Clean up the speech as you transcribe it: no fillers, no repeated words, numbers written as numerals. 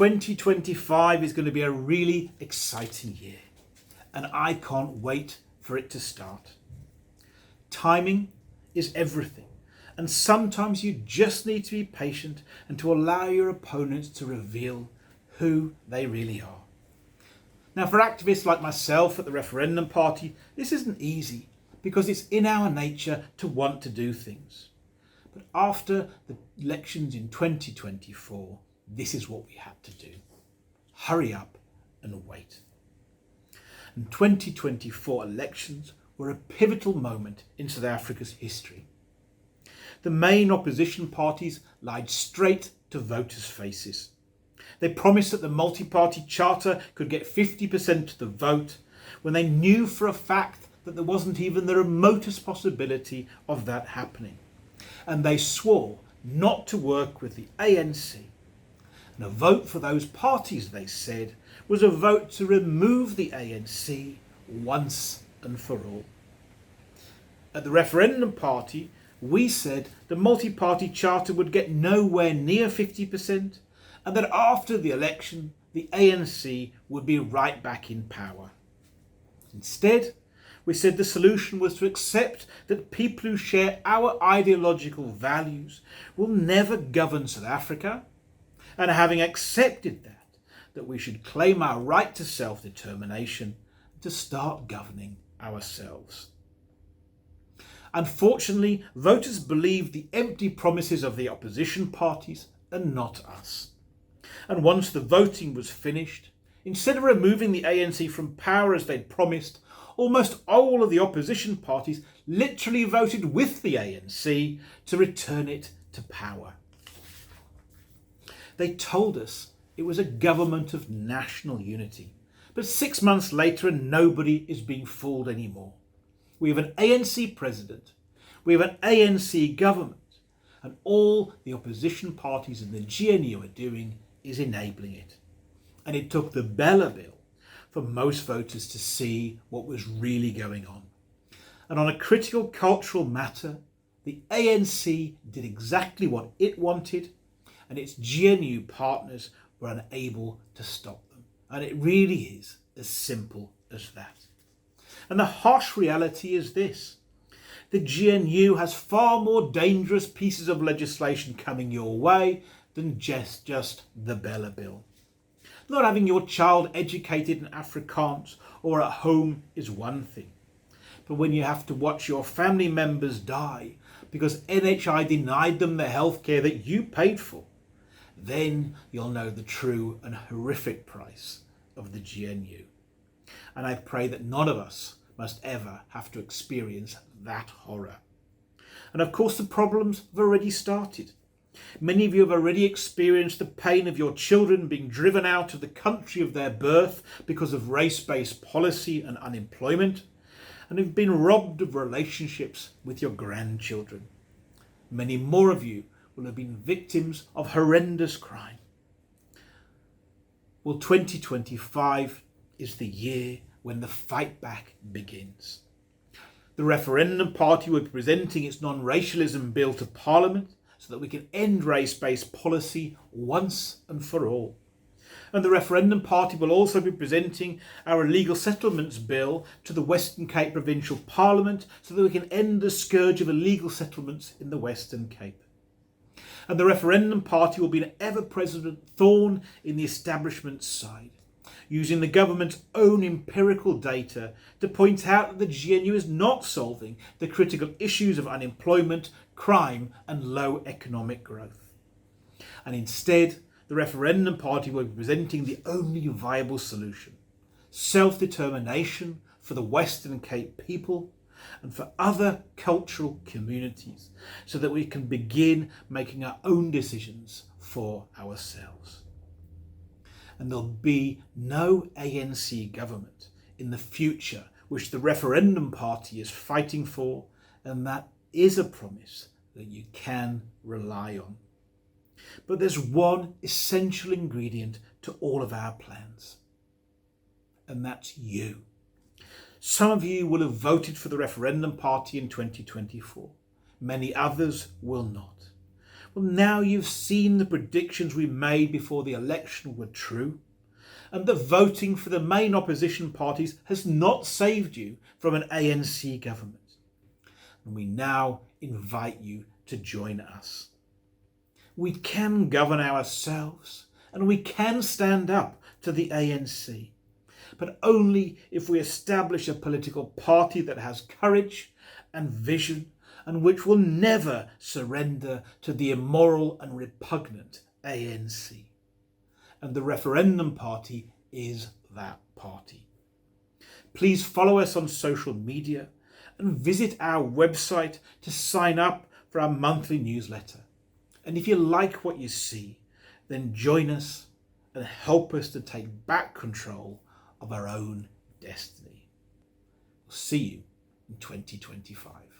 2025 is going to be a really exciting year, and I can't wait for it to start. Timing is everything, and sometimes you just need to be patient and to allow your opponents to reveal who they really are. Now, for activists like myself at the referendum party, this isn't easy because it's in our nature to want to do things. But after the elections in 2024, this is what we had to do. Hurry up and wait. And 2024 elections were a pivotal moment in South Africa's history. The main opposition parties lied straight to voters' faces. They promised that the multi-party charter could get 50% of the vote when they knew for a fact that there wasn't even the remotest possibility of that happening. And they swore not to work with the ANC. And a vote for those parties, they said, was a vote to remove the ANC once and for all. At the referendum party, we said the multi-party charter would get nowhere near 50%, and that after the election, the ANC would be right back in power. Instead, we said the solution was to accept that people who share our ideological values will never govern South Africa, and having accepted that we should claim our right to self-determination and to start governing ourselves. Unfortunately, voters believed the empty promises of the opposition parties and not us. And once the voting was finished, instead of removing the ANC from power as they'd promised, almost all of the opposition parties literally voted with the ANC to return it to power. They told us it was a government of national unity, but 6 months later and nobody is being fooled anymore. We have an ANC president, we have an ANC government, and all the opposition parties and the GNU are doing is enabling it. And it took the BELA Bill for most voters to see what was really going on. And on a critical cultural matter, the ANC did exactly what it wanted, and its GNU partners were unable to stop them. And it really is as simple as that. And the harsh reality is this: the GNU has far more dangerous pieces of legislation coming your way than just the BELA Bill. Not having your child educated in Afrikaans or at home is one thing. But when you have to watch your family members die because NHI denied them the healthcare that you paid for, then you'll know the true and horrific price of the GNU. And I pray that none of us must ever have to experience that horror. And of course the problems have already started. Many of you have already experienced the pain of your children being driven out of the country of their birth because of race-based policy and unemployment, and have been robbed of relationships with your grandchildren. Many more of you will have been victims of horrendous crime. Well, 2025 is the year when the fight back begins. The referendum party will be presenting its non-racialism bill to Parliament so that we can end race-based policy once and for all. And the referendum party will also be presenting our illegal settlements bill to the Western Cape Provincial Parliament so that we can end the scourge of illegal settlements in the Western Cape. And the referendum party will be an ever-present thorn in the establishment's side, using the government's own empirical data to point out that the GNU is not solving the critical issues of unemployment, crime and low economic growth. And instead, the referendum party will be presenting the only viable solution: self-determination for the Western Cape people and for other cultural communities, so that we can begin making our own decisions for ourselves. And there'll be no ANC government in the future which the referendum party is fighting for, and that is a promise that you can rely on. But there's one essential ingredient to all of our plans, and that's you. Some of you will have voted for the referendum party in 2024. Many others will not. Well, now you've seen the predictions we made before the election were true, and that voting for the main opposition parties has not saved you from an ANC government. And we now invite you to join us. We can govern ourselves, and we can stand up to the ANC, but only if we establish a political party that has courage and vision, and which will never surrender to the immoral and repugnant ANC. And the referendum party is that party. Please follow us on social media and visit our website to sign up for our monthly newsletter. And if you like what you see, then join us and help us to take back control of our own destiny. We'll see you in 2025.